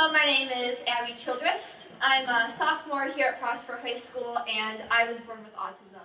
Hello, my name is Abbey Childress. I'm a sophomore here at Prosper High School, and I was born with autism.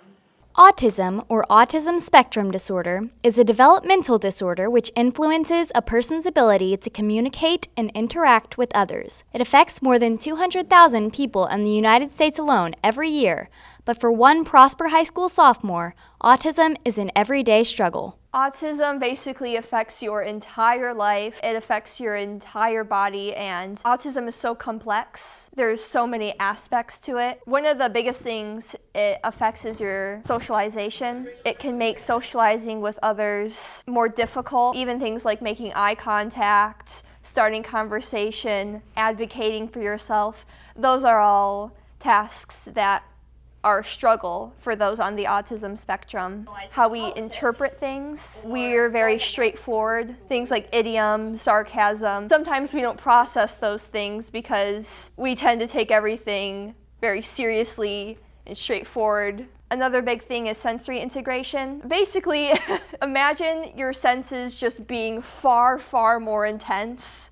Autism, or autism spectrum disorder, is a developmental disorder which influences a person's ability to communicate and interact with others. It affects more than 200,000 people in the United States alone every year, but for one Prosper High School sophomore, autism is an everyday struggle. Autism basically affects your entire life. It affects your entire body, and autism is so complex. There's so many aspects to it. One of the biggest things it affects is your socialization. It can make socializing with others more difficult. Even things like making eye contact, starting conversation, advocating for yourself. Those are all tasks that are a struggle for those on the autism spectrum. How we interpret things, we're very straightforward. Things like idiom, sarcasm. Sometimes we don't process those things because we tend to take everything very seriously and straightforward. Another big thing is sensory integration. Basically, imagine your senses just being far, far more intense,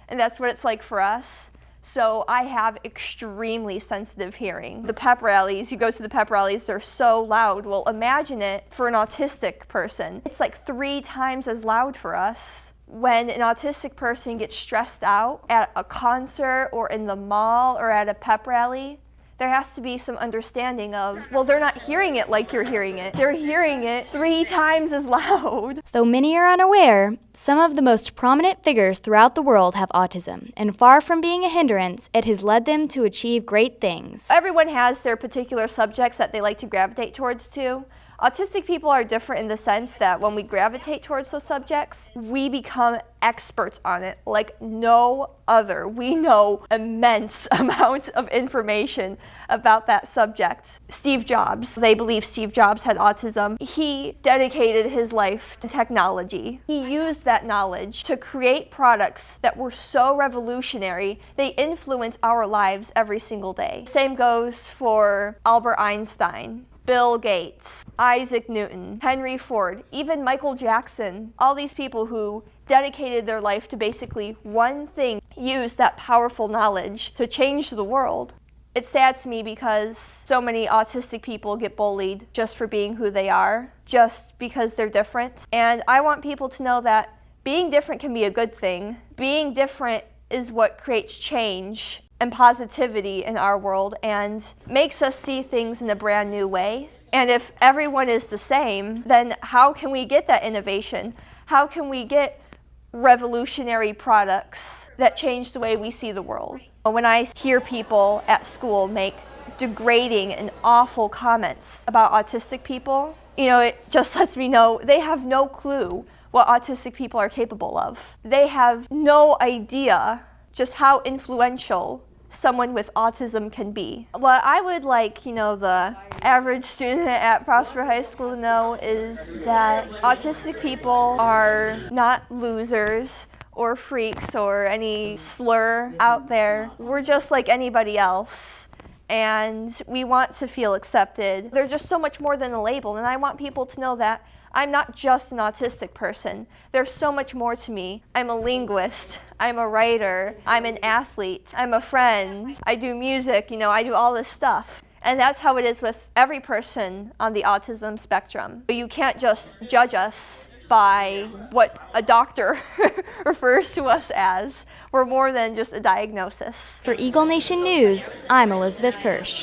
and that's what it's like for us. So I have extremely sensitive hearing. The pep rallies, you go to the pep rallies, they're so loud. Well, imagine it for an autistic person. It's like 3 times as loud for us. When an autistic person gets stressed out at a concert or in the mall or at a pep rally, there has to be some understanding of, well, they're not hearing it like you're hearing it. They're hearing it 3 times as loud. Though many are unaware, some of the most prominent figures throughout the world have autism, and far from being a hindrance, it has led them to achieve great things. Everyone has their particular subjects that they like to gravitate towards too. Autistic people are different in the sense that when we gravitate towards those subjects, we become experts on it like no other. We know immense amounts of information about that subject. Steve Jobs, they believe Steve Jobs had autism. He dedicated his life to technology. He used that knowledge to create products that were so revolutionary, they influence our lives every single day. Same goes for Albert Einstein, Bill Gates, Isaac Newton, Henry Ford, even Michael Jackson. All these people who dedicated their life to basically one thing, used that powerful knowledge to change the world. It's sad to me because so many autistic people get bullied just for being who they are, just because they're different. And I want people to know that being different can be a good thing. Being different is what creates change and positivity in our world and makes us see things in a brand new way. And if everyone is the same, then how can we get that innovation? How can we get revolutionary products that change the way we see the world? When I hear people at school make degrading and awful comments about autistic people, it just lets me know they have no clue what autistic people are capable of. They have no idea just how influential someone with autism can be. What I would like, the average student at Prosper High School to know is that autistic people are not losers or freaks or any slur out there. We're just like anybody else, and we want to feel accepted. They're just so much more than a label, and I want people to know that I'm not just an autistic person. There's so much more to me. I'm a linguist, I'm a writer, I'm an athlete, I'm a friend, I do music, I do all this stuff. And that's how it is with every person on the autism spectrum. You can't just judge us by what a doctor refers to us as. We're more than just a diagnosis. For Eagle Nation News, I'm Elizabeth Kirsch.